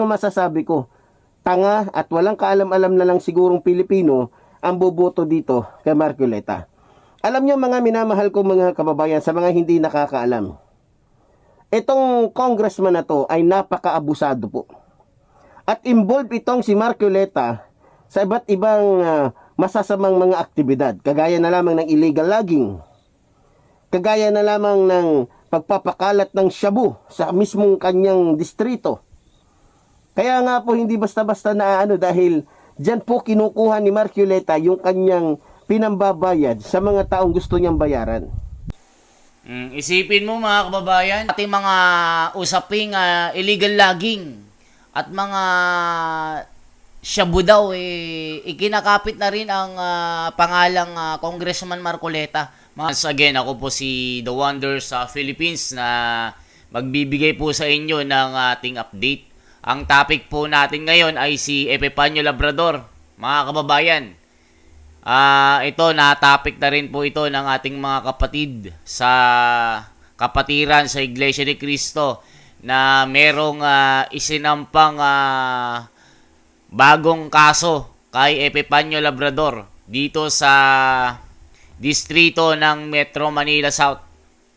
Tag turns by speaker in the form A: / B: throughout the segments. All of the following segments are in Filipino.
A: Ang masasabi ko, tanga at walang kaalam-alam na lang sigurong Pilipino ang boboto dito kay Marcoleta. Alam nyo mga minamahal ko mga kababayan, sa mga hindi nakakaalam, itong congressman na to ay napaka-abusado po. At involved itong si Marcoleta sa iba't ibang masasamang mga aktibidad. Kagaya na lamang ng illegal logging. Kagaya na lamang ng pagpapakalat ng shabu sa mismong kanyang distrito. Kaya nga po hindi basta-basta na dahil dyan po kinukuha ni Marcoleta yung kanyang pinambabayad sa mga taong gusto niyang bayaran.
B: Isipin mo mga kababayan, ating mga usaping illegal logging at mga shabu daw ikinakapit na rin ang pangalang Congressman Marcoleta. Once again, ako po si The Wonder sa Philippines na magbibigay po sa inyo ng ating update. Ang topic po natin ngayon ay si Epifanio Labrador, mga kababayan. Ito, na-topic na rin po ito ng ating mga kapatid sa kapatiran sa Iglesia ni Cristo na merong isinampang bagong kaso kay Epifanio Labrador dito sa distrito ng Metro Manila South.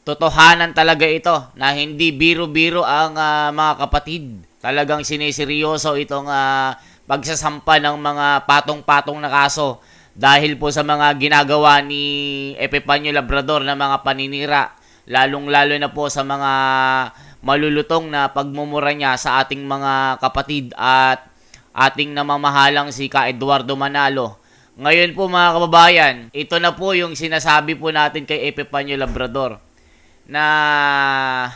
B: Totohanan talaga ito na hindi biro-biro ang mga kapatid. Talagang siniseryoso itong pagsasampa ng mga patong-patong na kaso dahil po sa mga ginagawa ni Epifanio Labrador na mga paninira, lalong-lalo na po sa mga malulutong na pagmumura niya sa ating mga kapatid at ating namamahalang si Ka Eduardo Manalo. Ngayon po mga kababayan, ito na po yung sinasabi po natin kay Epifanio Labrador na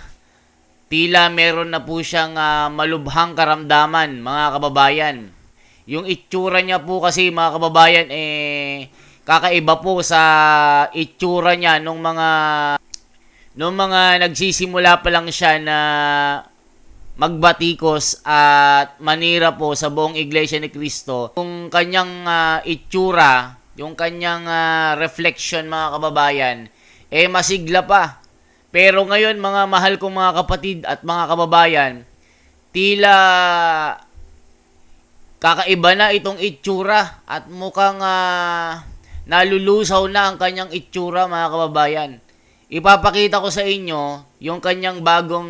B: tila meron na po siyang malubhang karamdaman, mga kababayan. Yung itsura niya po kasi, mga kababayan, kakaiba po sa itsura niya nung mga nagsisimula pa lang siya na magbatikos at manira po sa buong Iglesia ni Cristo. Yung kanyang itsura, yung kanyang reflection, mga kababayan, masigla pa. Pero ngayon, mga mahal kong mga kapatid at mga kababayan, tila kakaiba na itong itsura at mukhang nalulusaw na ang kanyang itsura, mga kababayan. Ipapakita ko sa inyo yung kanyang bagong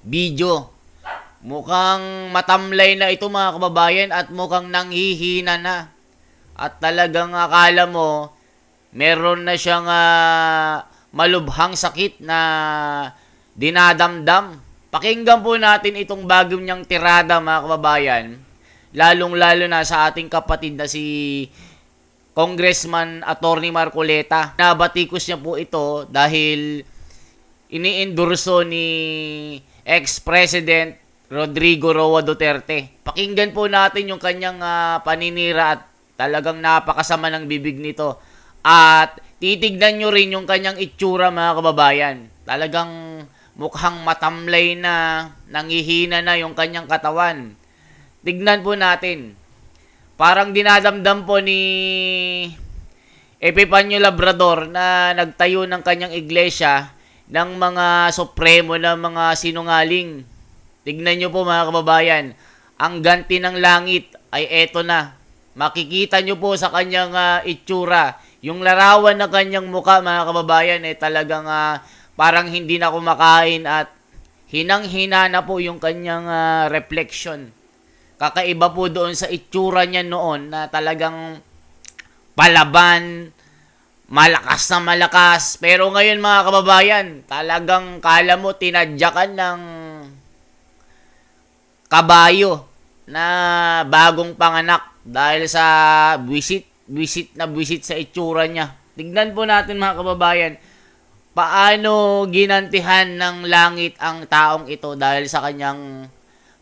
B: video. Mukhang matamlay na ito, mga kababayan, at mukhang nanghihina na. At talagang akala mo, meron na siyang malubhang sakit na dinadamdam. Pakinggan po natin itong bagong niyang tirada, mga kababayan. Lalong-lalo na sa ating kapatid na si Congressman Attorney Marcoleta. Nabatikos niya po ito dahil ini-endorso ni ex-President Rodrigo Roa Duterte. Pakinggan po natin yung kanyang paninira at talagang napakasama ng bibig nito. At titignan nyo rin yung kanyang itsura, mga kababayan. Talagang mukhang matamlay na, nangihina na yung kanyang katawan. Tignan po natin. Parang dinadamdam po ni Epifanio Labrador na nagtayo ng kanyang iglesia ng mga supremo na mga sinungaling. Tignan nyo po, mga kababayan. Ang ganti ng langit ay eto na. Makikita nyo po sa kanyang itsura. Yung larawan ng kanyang muka, mga kababayan, talagang parang hindi na kumakain at hinang-hina na po yung kanyang reflection. Kakaiba po doon sa itsura niya noon na talagang palaban, malakas na malakas. Pero ngayon, mga kababayan, talagang kala mo tinadyakan ng kabayo na bagong panganak dahil sa buwisit sa itsura niya. Tignan po natin, mga kababayan, paano ginantihan ng langit ang taong ito dahil sa kanyang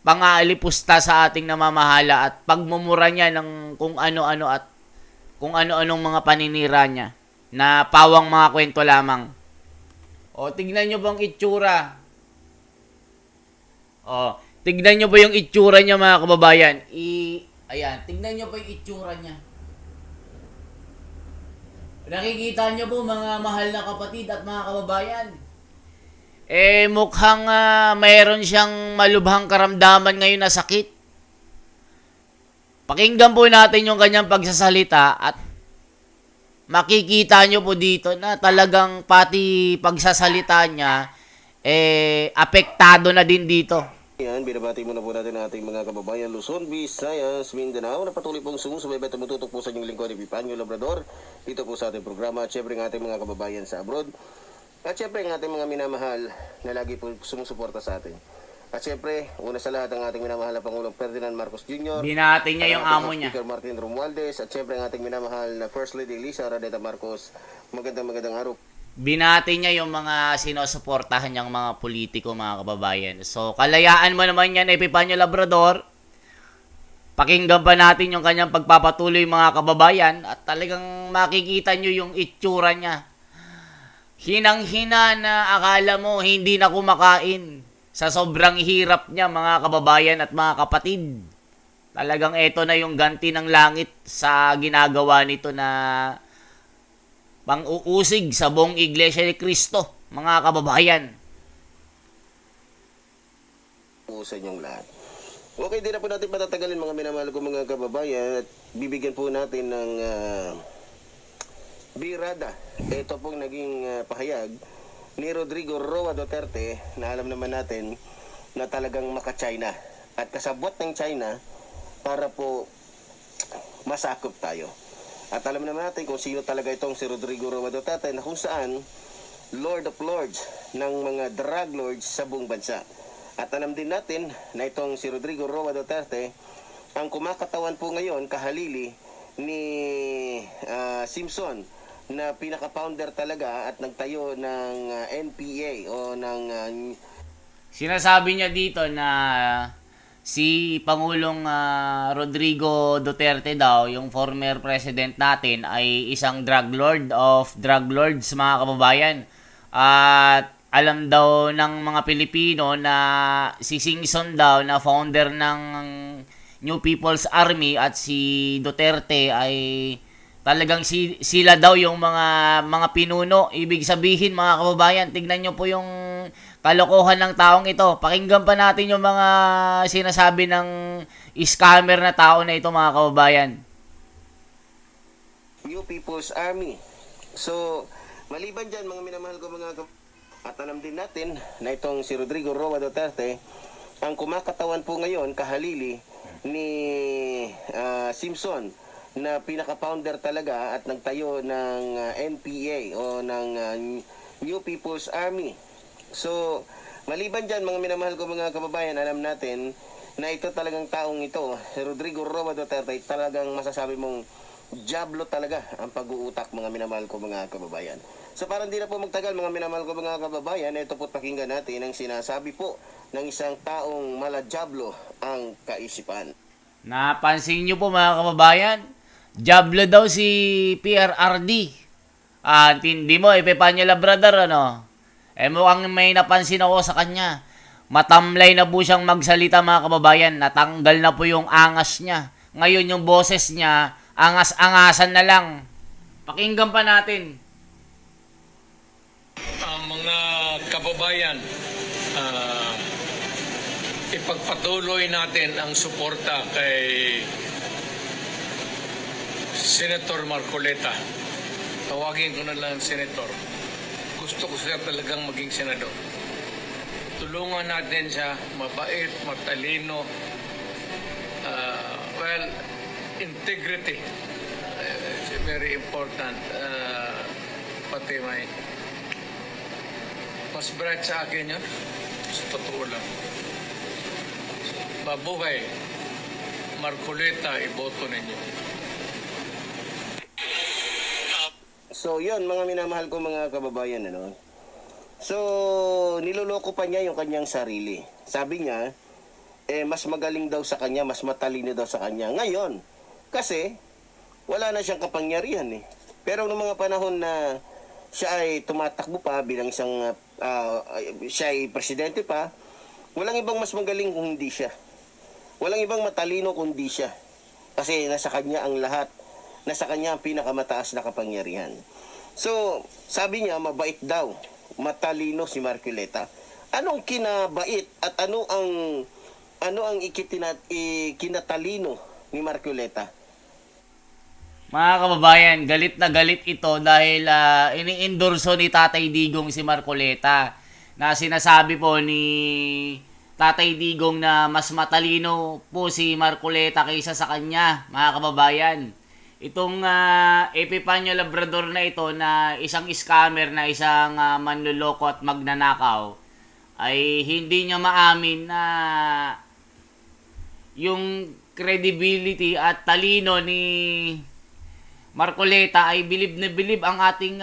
B: pang-aalipusta sa ating namamahala at pagmumura niya ng kung ano-ano at kung ano-anong mga paninira niya na pawang mga kwento lamang. O, tignan nyo bang itsura? O, tignan nyo ba yung itsura niya, mga kababayan? Ayan, tignan nyo ba yung itsura niya? Nakikita nyo po, mga mahal na kapatid at mga kababayan. mukhang mayroon siyang malubhang karamdaman ngayon na sakit. Pakinggan po natin yung kanyang pagsasalita at makikita nyo po dito na talagang pati pagsasalita niya, apektado na din dito.
A: Yan, binabati muna po natin ang ating mga kababayan Luzon, Visayas, Mindanao na patuloy pong sumusubaybay at tumututok po sa inyong lingkod Epipanyo Labrador dito po sa ating programa at syempre ang ating mga kababayan sa abroad at syempre ang ating mga minamahal na lagi po sumusuporta sa atin. At syempre, una sa lahat ang ating minamahal na Pangulong Ferdinand Marcos Jr.
B: Binati niya yung
A: ang ating
B: amo niya.
A: Speaker Martin Romualdez at syempre ang ating minamahal na First Lady Elisa Radeta Marcos. Magandang araw.
B: Binati niya yung mga sinusuportahan niyang mga politiko, mga kababayan. So, kalayaan mo naman yan, Epipanyo Labrador. Pakinggan pa natin yung kanyang pagpapatuloy, mga kababayan. At talagang makikita nyo yung itsura niya. Hinang-hina na akala mo hindi na kumakain. Sa sobrang hirap niya, mga kababayan at mga kapatid. Talagang eto na yung ganti ng langit sa ginagawa nito na pang-uusig sa buong Iglesia ni Cristo, mga kababayan.
A: Po sa inyong lahat. Okay, di na po natin patatagalin mga minamahal ko mga kababayan at bibigyan po natin ng birada. Ito pong naging pahayag ni Rodrigo Roa Duterte na alam naman natin na talagang maka-China at kasabot ng China para po masakop tayo. At alam naman natin kung sino talaga itong si Rodrigo Roa Duterte na kung saan Lord of Lords ng mga drug lords sa buong bansa. At alam din natin na itong si Rodrigo Roa Duterte ang kumakatawan po ngayon kahalili ni Simpson na pinaka-founder talaga at nagtayo ng NPA o ng
B: Sinasabi niya dito na si Pangulong Rodrigo Duterte daw, yung former president natin, ay isang drug lord of drug lords, mga kababayan. At alam daw ng mga Pilipino na si Singson daw na founder ng New People's Army at si Duterte ay talagang sila daw yung mga pinuno. Ibig sabihin, mga kababayan, tignan nyo po yung kalokohan ng taong ito. Pakinggan pa natin yung mga sinasabi ng scammer na tao na ito, mga kababayan.
A: New People's Army. So, maliban dyan, mga minamahal ko at alam din natin na itong si Rodrigo Roa Duterte ang kumakatawan po ngayon kahalili ni Simpson na pinaka-founder talaga at nagtayo ng NPA o ng New People's Army. So, maliban dyan, mga minamahal ko mga kababayan, alam natin na ito talagang taong ito, si Rodrigo Roa Duterte, talagang masasabi mong diablo talaga ang pag-uutak, mga minamahal ko mga kababayan. So, para hindi na po magtagal, mga minamahal ko mga kababayan, ito po pakinggan natin ang sinasabi po ng isang taong mala-diablo ang kaisipan.
B: Napansin nyo po, mga kababayan, diablo daw si PRRD. Hindi mo, Epipanyo Labrador, ano? Mukhang may napansin ako sa kanya. Matamlay na po siyang magsalita, mga kababayan. Natanggal na po yung angas niya. Ngayon yung boses niya, angas-angasan na lang. Pakinggan pa natin.
C: Mga kababayan, ipagpatuloy natin ang suporta kay Senator Marcoleta. Tawagin ko na lang Senator. Gusto ko siya talagang maging senador. Tulungan natin siya, mabait, matalino, integrity. It's very important. Pati may mas bright sa akin yun. Sa totoo lang. Mabuhay. Marcoleta, iboto ninyo.
A: So, yun, mga minamahal ko mga kababayan, ano? So, niloloko pa niya yung kanyang sarili. Sabi niya, mas magaling daw sa kanya, mas matalino daw sa kanya. Ngayon, kasi, wala na siyang kapangyarihan, eh. Pero noong mga panahon na siya ay tumatakbo pa bilang isang, siya ay presidente pa, walang ibang mas magaling kung hindi siya. Walang ibang matalino kundi siya. Kasi nasa kanya ang lahat. Nasa kanya ang pinakamataas na kapangyarihan. So, sabi niya, mabait daw, matalino si Marcoleta. Anong kinabait at ano ang ikinatalino ni Marcoleta?
B: Mga kababayan, galit na galit ito dahil ini-endorso ni Tatay Digong si Marcoleta, na sinasabi po ni Tatay Digong na mas matalino po si Marcoleta kaysa sa kanya, mga kababayan. Itong Epifanio Labrador na ito, na isang scammer, na isang manluloko at magnanakaw, ay hindi niya maamin na yung credibility at talino ni Marcoleta ay bilib na bilib ang ating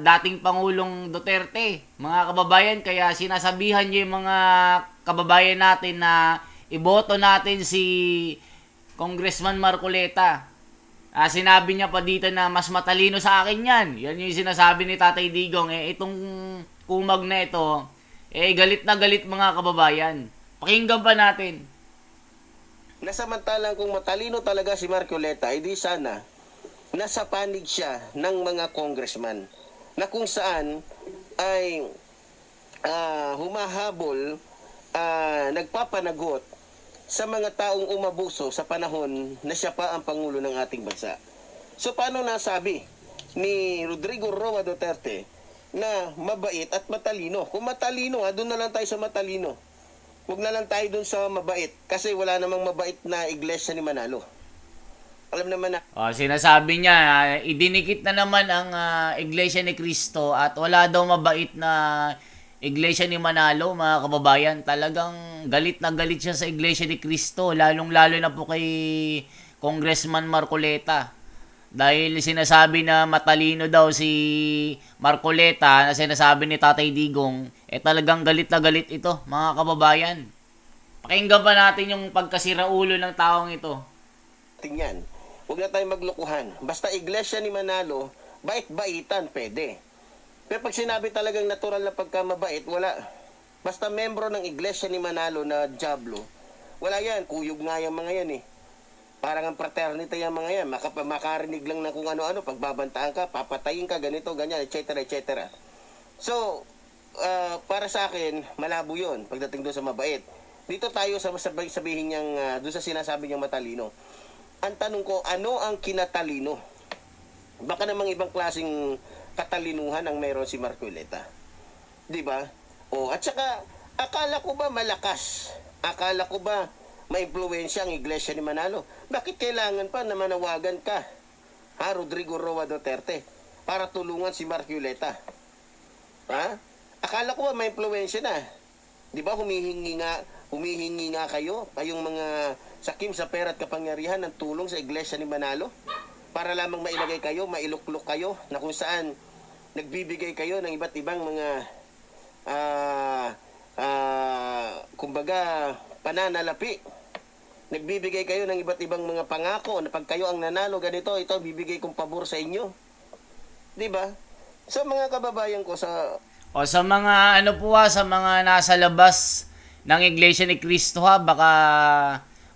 B: dating Pangulong Duterte, mga kababayan. Kaya sinasabihan niya yung mga kababayan natin na iboto natin si Congressman Marcoleta. Sinabi niya pa dito na mas matalino sa akin yan. Yan yung sinasabi ni Tatay Digong. Itong kumag na ito, galit na galit, mga kababayan. Pakinggan pa natin.
A: Nasamantalang kung matalino talaga si Marcoleta, di sana nasa panig siya ng mga congressman na kung saan ay humahabol, nagpapanagot sa mga taong umabuso sa panahon na siya pa ang Pangulo ng ating bansa. So paano nasabi ni Rodrigo Roa Duterte na mabait at matalino? Kung matalino, doon na lang tayo sa matalino. Huwag na lang tayo doon sa mabait kasi wala namang mabait na iglesia ni Manalo. Alam naman na.
B: Sinasabi niya, idinikit na naman ang Iglesia ni Cristo at wala daw mabait na Iglesia ni Manalo, mga kababayan. Talagang galit na galit siya sa Iglesia ni Cristo, lalong-lalo na po kay Congressman Marcoleta. Dahil sinasabi na matalino daw si Marcoleta, na sinasabi ni Tatay Digong, talagang galit na galit ito, mga kababayan. Pakinggan pa natin yung pagkasiraulo ng taong ito.
A: Tingnan. Huwag na tayong maglukuhan. Basta iglesia ni Manalo, bait-baitan, pwede. Pero pag sinabi talagang natural na pagkamabait, wala. Basta membro ng iglesia ni Manalo na Diablo, wala yan. Kuyog nga yung mga yan eh. Parang ang fraternity yung mga yan. Makarinig lang na kung ano-ano, pagbabantaan ka, papatayin ka, ganito, ganyan, etc. etc. So, para sa akin, malabo yun pagdating doon sa mabait. Dito tayo sa sabihin niyang, doon sa sinasabi niyang matalino. Ang tanong ko, ano ang kinatalino? Baka namang ibang klaseng katalinuhan ang meron si Marcoleta. 'Di ba? At saka akala ko ba malakas? Akala ko ba maimpluwensya ang iglesia ni Manalo? Bakit kailangan pa na manawagan ka, Rodrigo Roa Duterte, para tulungan si Marcoleta? Akala ko ba maimpluwensya na? 'Di ba humihingi nga kayong mga sakim sa pera at kapangyarihan ng tulong sa iglesia ni Manalo para lamang mailagay kayo, mailuklok kayo, na kung saan nagbibigay kayo ng iba't ibang mga kumbaga pananalapi. Nagbibigay kayo ng iba't ibang mga pangako na pag kayo ang nanalo ganito, ito bibigay kong pabor sa inyo. 'Di ba? So mga kababayan ko, sa
B: mga sa mga nasa labas ng Iglesia ni Cristo, baka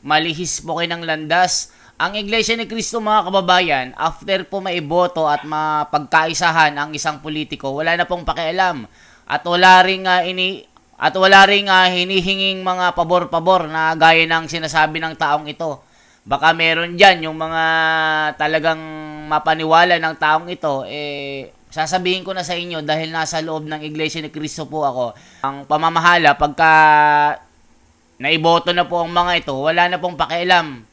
B: malihis po kayo ng landas. Ang Iglesia ni Cristo, mga kababayan, after po maiboto at mapagkaisahan ang isang politiko, wala na pong pakialam. At wala ring hinihinging mga pabor-pabor na gaya ng sinasabi ng taong ito. Baka meron dyan yung mga talagang mapaniwala ng taong ito, sasabihin ko na sa inyo dahil nasa loob ng Iglesia ni Cristo po ako. Ang pamamahala, pagka naiboto na po ang mga ito, wala na pong pakialam.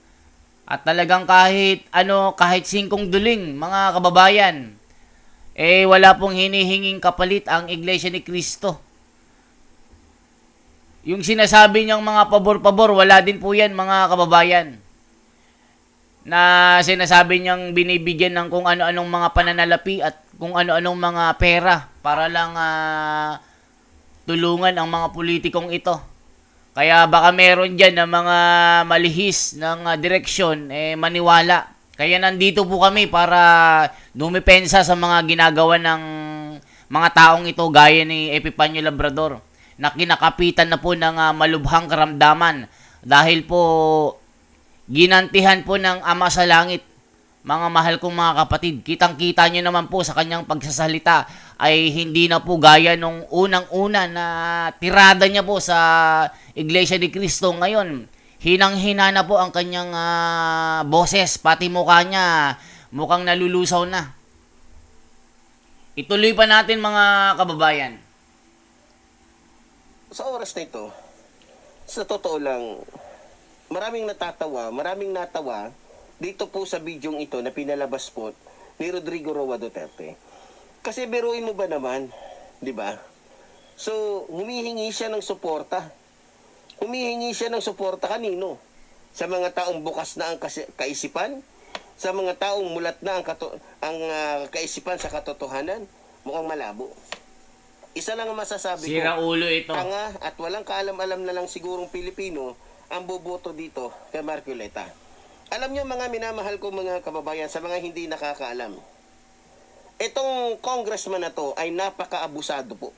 B: At talagang kahit singkong duling, mga kababayan, wala pong hinihinging kapalit ang Iglesia ni Cristo. Yung sinasabi niyang mga pabor-pabor, wala din po yan, mga kababayan. Na sinasabi niyang binibigyan ng kung ano-anong mga pananalapi at kung ano-anong mga pera para lang tulungan ang mga politikong ito. Kaya baka meron dyan na mga malihis ng direksyon, maniwala. Kaya nandito po kami para dumipensa sa mga ginagawa ng mga taong ito gaya ni Epifanio Labrador, na kinakapitan na po ng malubhang karamdaman dahil po ginantihan po ng Ama sa Langit mga mahal kong mga kapatid, kitang-kita nyo naman po sa kanyang pagsasalita ay hindi na po gaya nung unang-una na tirada niya po sa Iglesia ni Cristo. Ngayon, hinang-hina na po ang kanyang boses, pati mukha niya mukhang nalulusaw na. Ituloy pa natin mga kababayan.
A: Sa oras na ito, sa totoo lang, maraming natawa dito po sa bidyong ito na pinalabas po ni Rodrigo Roa Duterte. Kasi biruin mo ba naman, di ba? So, humihingi siya ng suporta. Humihingi siya ng suporta kanino? Sa mga taong bukas na ang kaisipan? Sa mga taong mulat na ang kaisipan sa katotohanan? Mukhang malabo. Isa lang ang masasabi ko.
B: Sira ulo ito.
A: Tanga at walang kaalam-alam na lang sigurong Pilipino ang boboto dito kay Marcoleta. Alam niyo mga minamahal ko mga kababayan, sa mga hindi nakakaalam, itong congressman na to ay napaka-abusado po.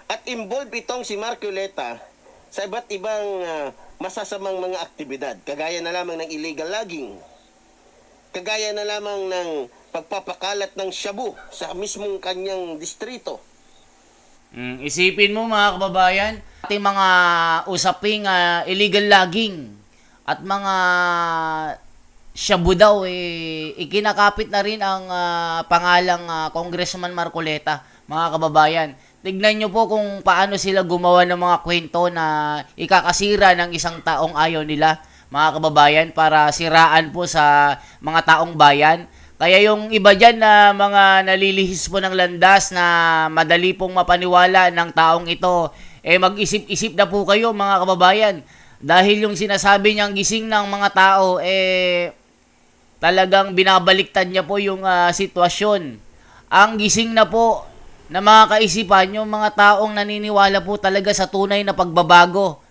A: At involved itong si Marcoleta sa iba't ibang masasamang mga aktibidad. Kagaya na lamang ng illegal logging. Kagaya na lamang ng pagpapakalat ng shabu sa mismong kanyang distrito.
B: Isipin mo mga kababayan, ating mga usaping illegal logging at mga shabu daw ikinakapit na rin ang pangalang Congressman Marcoleta, mga kababayan. Tignan nyo po kung paano sila gumawa ng mga kwento na ikakasira ng isang taong ayaw nila, mga kababayan, para siraan po sa mga taong bayan. Kaya yung iba dyan na mga nalilihis po ng landas na madali pong mapaniwala ng taong ito, mag-isip-isip na po kayo mga kababayan. Dahil yung sinasabi niyang gising ng mga tao, talagang binabaliktad niya po yung sitwasyon. Ang gising na po na mga kaisipan, yung mga taong naniniwala po talaga sa tunay na pagbabago.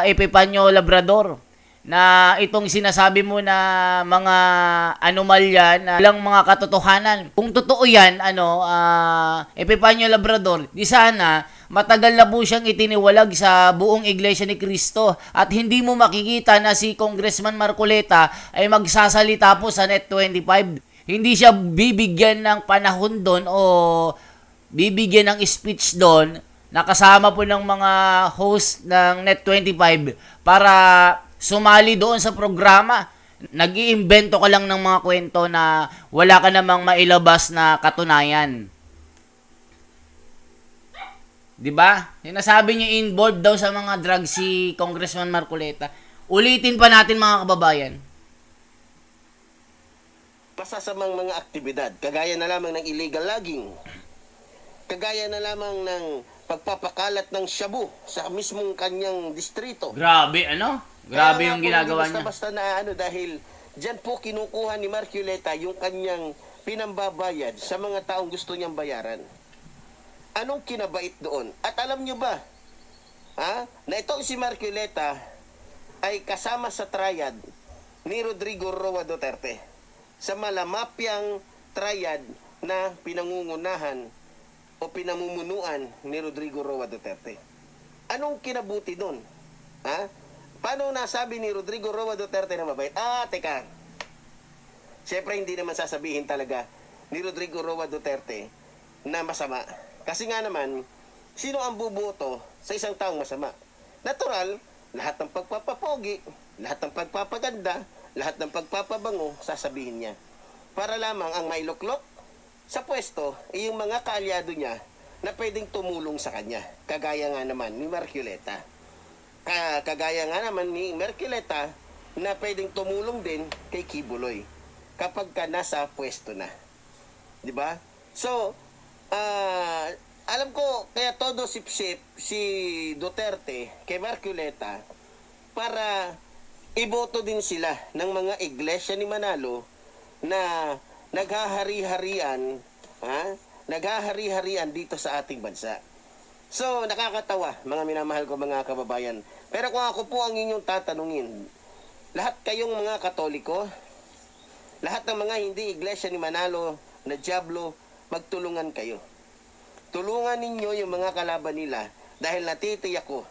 B: Epipanyo Labrador, na itong sinasabi mo na mga anomalya na lang mga katotohanan. Kung totoo yan, Epipanyo Labrador, di sana matagal na po siyang itiniwalag sa buong Iglesia ni Cristo at hindi mo makikita na si Congressman Marcoleta ay magsasalita po sa Net25. Hindi siya bibigyan ng panahon doon o bibigyan ng speech doon na kasama po ng mga host ng Net25 para sumali doon sa programa. Nag-iimbento ka lang ng mga kwento na wala ka namang mailabas na katunayan. 'Di ba? Sinasabi niya involved daw sa mga drugs si Congressman Marcoleta. Ulitin pa natin mga kababayan.
A: Masasamang mga aktibidad, kagaya na lamang ng illegal logging, kagaya na lamang ng pagpapakalat ng shabu sa mismong kanyang distrito.
B: Grabe, Grabe
A: Kaya
B: yung
A: nga po,
B: ginagawa
A: hindi
B: niya.
A: basta na dahil diyan po kinukuha ni Marcoleta yung kanyang pinambabayad sa mga taong gusto niyang bayaran. Anong kinabait doon? At alam niyo ba, na itong si Marcoleta ay kasama sa triad ni Rodrigo Roa Duterte sa malamapyang triad na pinangungunahan o pinamumunuan ni Rodrigo Roa Duterte. Anong kinabuti doon? Paano nasabi ni Rodrigo Roa Duterte na mabait? Teka. Siyempre hindi naman sasabihin talaga ni Rodrigo Roa Duterte na masama. Kasi nga naman, sino ang buboto sa isang taong masama? Natural, lahat ng pagpapapogi, lahat ng pagpapaganda, lahat ng pagpapabango, sasabihin niya. Para lamang ang mailuklok sa pwesto ay yung mga kaalyado niya na pwedeng tumulong sa kanya. Kagaya nga naman ni Marcoleta. Kagaya nga naman ni Marcoleta na pwedeng tumulong din kay Kibuloy kapag ka nasa pwesto na. 'Di ba? So, alam ko kaya todo sip-sip si Duterte kay Marcoleta para iboto din sila ng mga iglesia ni Manalo na naghahari-harian dito sa ating bansa. So, nakakatawa, mga minamahal ko mga kababayan. Pero kung ako po ang inyong tatanungin, lahat kayong mga Katoliko, lahat ng mga hindi iglesia ni Manalo na Diablo, magtulungan kayo. Tulungan ninyo yung mga kalaban nila dahil natitiyak ko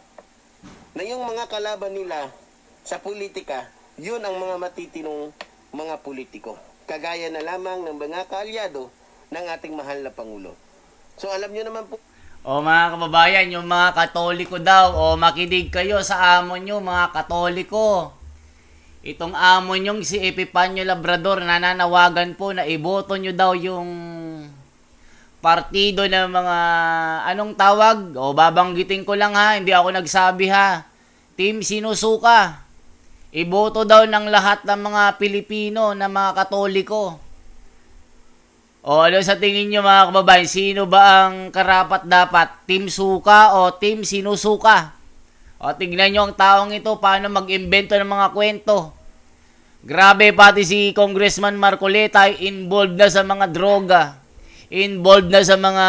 A: na yung mga kalaban nila sa politika, yun ang mga matitinong mga politiko. Kagaya na lamang ng mga kaalyado ng ating mahal na Pangulo. So alam nyo naman po,
B: O mga kababayan, yung mga Katoliko daw, o makinig kayo sa amo nyo, mga Katoliko. Itong amo nyong si Epipanyo Labrador, nananawagan po na iboto nyo daw yung partido ng mga, anong tawag? O babanggitin ko lang ha, hindi ako nagsabi ha. Team Sinusuka. Iboto daw ng lahat ng mga Pilipino na mga Katoliko. O ano sa tingin nyo mga kababayan, sino ba ang karapat dapat? Team Suka o Team Sinusuka? O tignan nyo ang taong ito, paano mag-imbento ng mga kwento. Grabe, pati si Congressman Marcoleta ay involved na sa mga droga. Involved na sa mga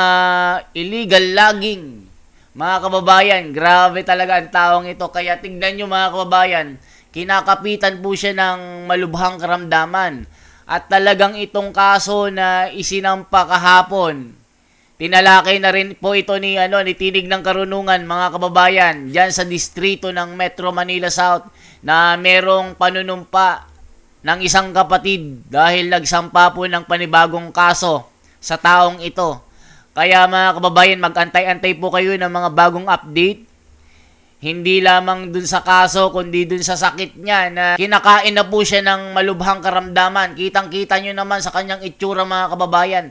B: illegal logging. Mga kababayan, grabe talaga ang taong ito. Kaya tignan nyo mga kababayan, kinakapitan po siya ng malubhang karamdaman. At talagang itong kaso na isinampa kahapon, tinalakay na rin po ito ni Tinig ng Karunungan, mga kababayan, diyan sa distrito ng Metro Manila South na merong panunumpa ng isang kapatid dahil nagsampa po ng panibagong kaso sa taong ito. Kaya mga kababayan, mag-antay-antay po kayo ng mga bagong update. Hindi lamang dun sa kaso, kundi dun sa sakit niya na kinakain na po siya ng malubhang karamdaman. Kitang-kita nyo naman sa kanyang itsura mga kababayan.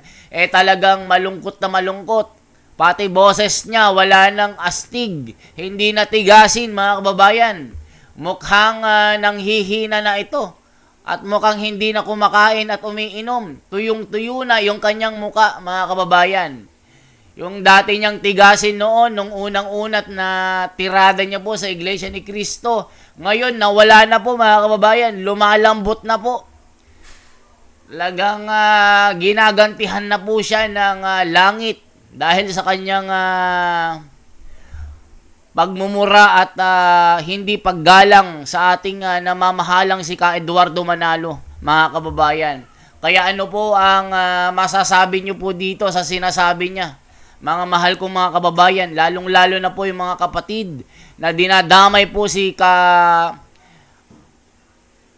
B: Talagang malungkot na malungkot. Pati boses niya, wala nang astig. Hindi natigasin mga kababayan. Mukhang nanghihina na ito. At mukhang hindi na kumakain at umiinom. Tuyong-tuyo na yung kanyang muka mga kababayan. Yung dati niyang tigasin noon, nung unang-unat na tirada niya po sa Iglesia ni Cristo. Ngayon, nawala na po mga kababayan. Lumalambot na po. Talagang ginagantihan na po siya ng langit dahil sa kanyang pagmumura at hindi paggalang sa ating namamahalang si Ka Eduardo Manalo, mga kababayan. Kaya ano po ang masasabi niyo po dito sa sinasabi niya? Mga mahal kong mga kababayan, lalong-lalo na po yung mga kapatid na dinadamay po si Ka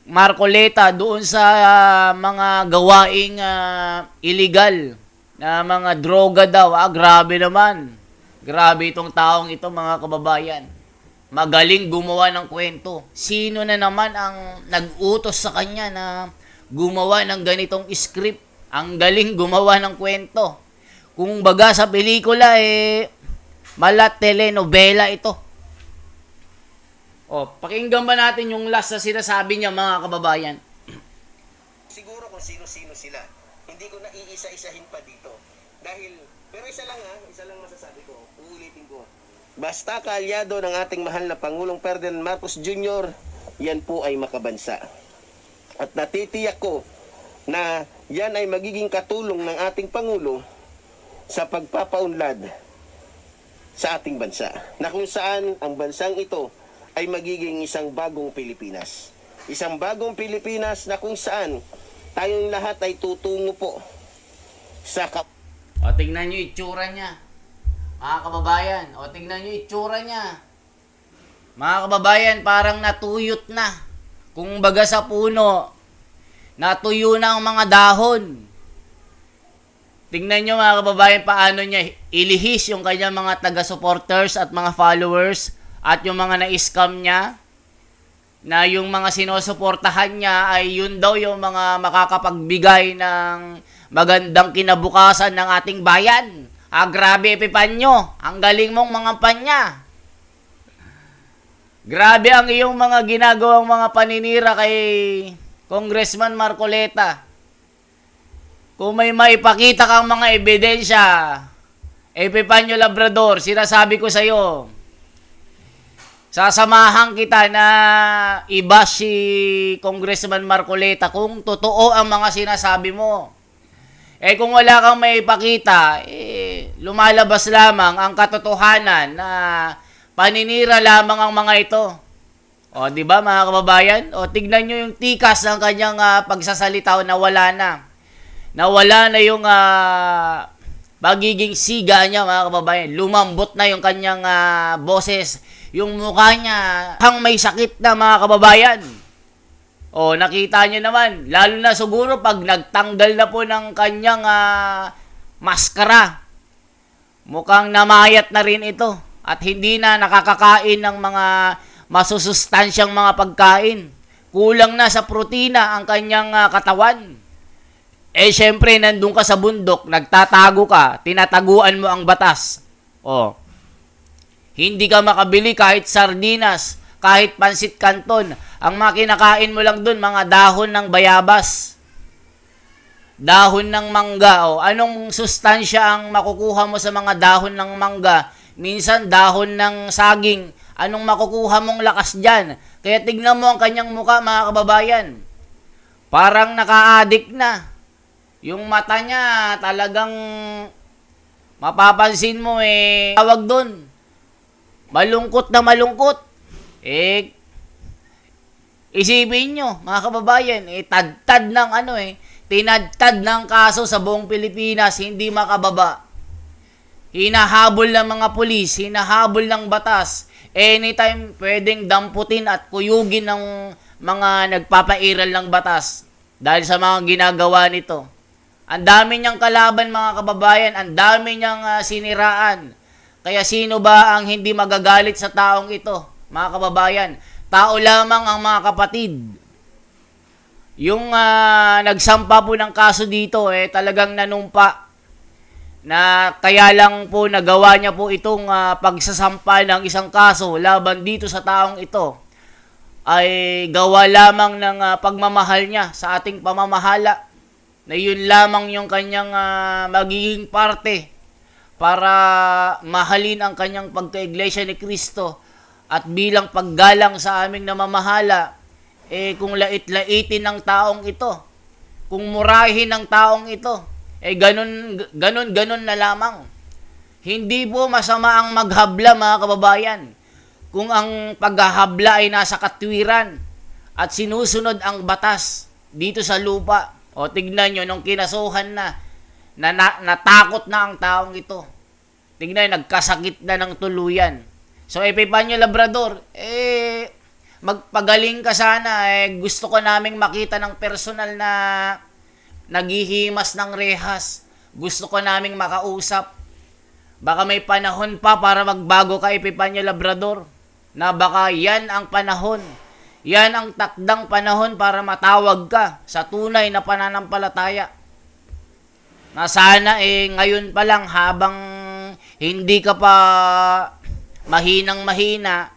B: Marcoleta doon sa mga gawaing illegal na mga droga daw. Grabe naman. Grabe itong taong ito mga kababayan. Magaling gumawa ng kwento. Sino na naman ang nag-utos sa kanya na gumawa ng ganitong script? Ang galing gumawa ng kwento. Kung baga sa pelikula, malat telenovela ito. Pakinggan ba natin yung last na sinasabi niya mga kababayan?
A: siguro kung sino-sino sila. Hindi ko na iisa-isahin pa dito. Pero isa lang masasabi ko, uulitin ko. Basta kaalyado ng ating mahal na Pangulong Ferdinand Marcos Jr., yan po ay makabansa. At natitiyak ko na yan ay magiging katulong ng ating Pangulo sa pagpapaunlad sa ating bansa. Na kung saan ang bansang ito ay magiging isang bagong Pilipinas. Isang bagong Pilipinas na kung saan tayong lahat ay tutungo po sa
B: Tingnan nyo itsura niya. Mga kababayan, tingnan nyo itsura niya. Mga kababayan, parang natuyot na. Kung baga sa puno, natuyo na ang mga dahon. Tingnan nyo mga kababayan paano niya ilihis yung kanyang mga taga-supporters at mga followers at yung mga na-scam niya na yung mga sinusuportahan niya ay yun daw yung mga makakapagbigay ng magandang kinabukasan ng ating bayan. Grabe Epipanyo, ang galing mong mga panya. Grabe ang iyong mga ginagawang mga paninira kay Congressman Marcoleta. Kung may maipakita kang mga ebidensya, Epipanyo Labrador, sinasabi ko sa iyo, sasamahan kita na iba si Congressman Marcoleta kung totoo ang mga sinasabi mo. Kung wala kang maipakita, lumalabas lamang ang katotohanan na paninira lamang ang mga ito. Di ba mga kababayan? Tignan nyo yung tikas ng kanyang pagsasalita na wala na. Nawala na yung magiging siga niya mga kababayan. Lumambot na yung kanyang boses. Yung mukha niya hang may sakit na mga kababayan. O, nakita nyo naman, lalo na siguro pag nagtanggal na po ng kanyang maskara. Mukhang namayat na rin ito at hindi na nakakakain ng mga masusustansyang mga pagkain. Kulang na sa protina ang kanyang katawan. Eh, syempre, nandun ka sa bundok, nagtatago ka, tinataguan mo ang batas. O, hindi ka makabili kahit sardinas, kahit pansit canton. Ang mga kinakain mo lang dun, mga dahon ng bayabas, dahon ng mangga. O, anong sustansya ang makukuha mo sa mga dahon ng mangga? Minsan, dahon ng saging. Anong makukuha mong lakas dyan? Kaya tignan mo ang kanyang muka, mga kababayan. Parang naka-addict na. Yung mata niya, talagang mapapansin mo tawag dun, malungkot na malungkot. Isipin nyo, mga kababayan, tad-tad ng tinadtad ng kaso sa buong Pilipinas, hindi makababa. Hinahabol ng mga pulis, hinahabol ng batas. Anytime pwedeng damputin at kuyugin ng mga nagpapairal ng batas dahil sa mga ginagawa nito. Ang dami niyang kalaban, mga kababayan, ang dami niyang siniraan. Kaya sino ba ang hindi magagalit sa taong ito, mga kababayan? Tao lamang ang mga kapatid. Yung nagsampa po ng kaso dito, talagang nanumpa na kaya lang po nagawa niya po itong pagsasampa ng isang kaso laban dito sa taong ito ay gawa lamang ng pagmamahal niya sa ating pamamahala, na yun lamang yung kanyang magiging parte para mahalin ang kanyang pagka-iglesia ni Kristo. At bilang paggalang sa aming namamahala, kung lait-laitin ng taong ito, kung murahin ng taong ito, ganun na lamang. Hindi po masama ang maghabla, mga kababayan, kung ang paghahabla ay nasa katwiran at sinusunod ang batas dito sa lupa. O tignan nyo, nung kinasuhan natakot na ang taong ito. Tignan, nagkasakit na ng tuluyan. So, Epifanio Labrador, magpagaling ka sana. Gusto ko naming makita ng personal na naghihimas ng rehas. Gusto ko naming makausap. Baka may panahon pa para magbago ka, Epifanio Labrador. Na baka yan ang panahon. Yan ang takdang panahon para matawag ka sa tunay na pananampalataya. Na sana ngayon pa lang, habang hindi ka pa mahinang mahina,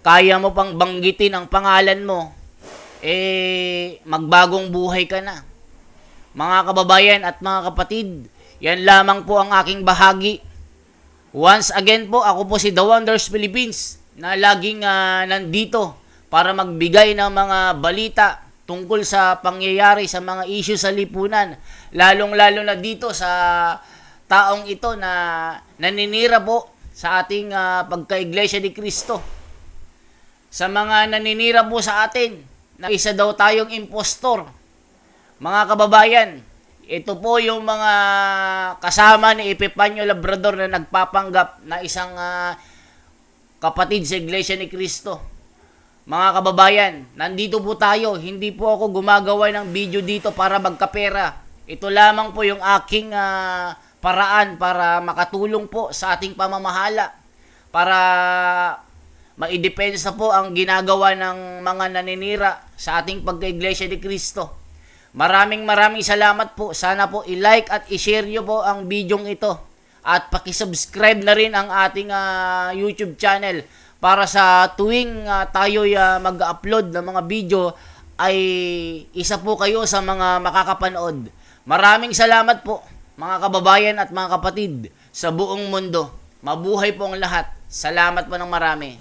B: kaya mo pang banggitin ang pangalan mo, magbagong buhay ka na. Mga kababayan at mga kapatid, yan lamang po ang aking bahagi. Once again po, ako po si The Wonders Philippines, na laging nandito para magbigay ng mga balita tungkol sa pangyayari sa mga issue sa lipunan, lalong-lalo na dito sa taong ito na naninira po sa ating pagka-iglesia ni Kristo. Sa mga naninira po sa atin na isa daw tayong impostor. Mga kababayan, ito po yung mga kasama ni Epifanio Labrador na nagpapanggap na isang kapatid sa iglesia ni Kristo. Mga kababayan, nandito po tayo. Hindi po ako gumagawa ng video dito para magkapera. Ito lamang po yung aking paraan para makatulong po sa ating pamamahala, para maidepensa po ang ginagawa ng mga naninira sa ating pagka-iglesia ni Kristo. Maraming salamat po. Sana po i-like at i-share nyo po ang bidyong ito. At pakisubscribe na rin ang ating YouTube channel para sa tuwing tayo'y mag-upload ng mga video ay isa po kayo sa mga makakapanood. Maraming salamat po, mga kababayan at mga kapatid sa buong mundo. Mabuhay po ang lahat. Salamat po ng marami.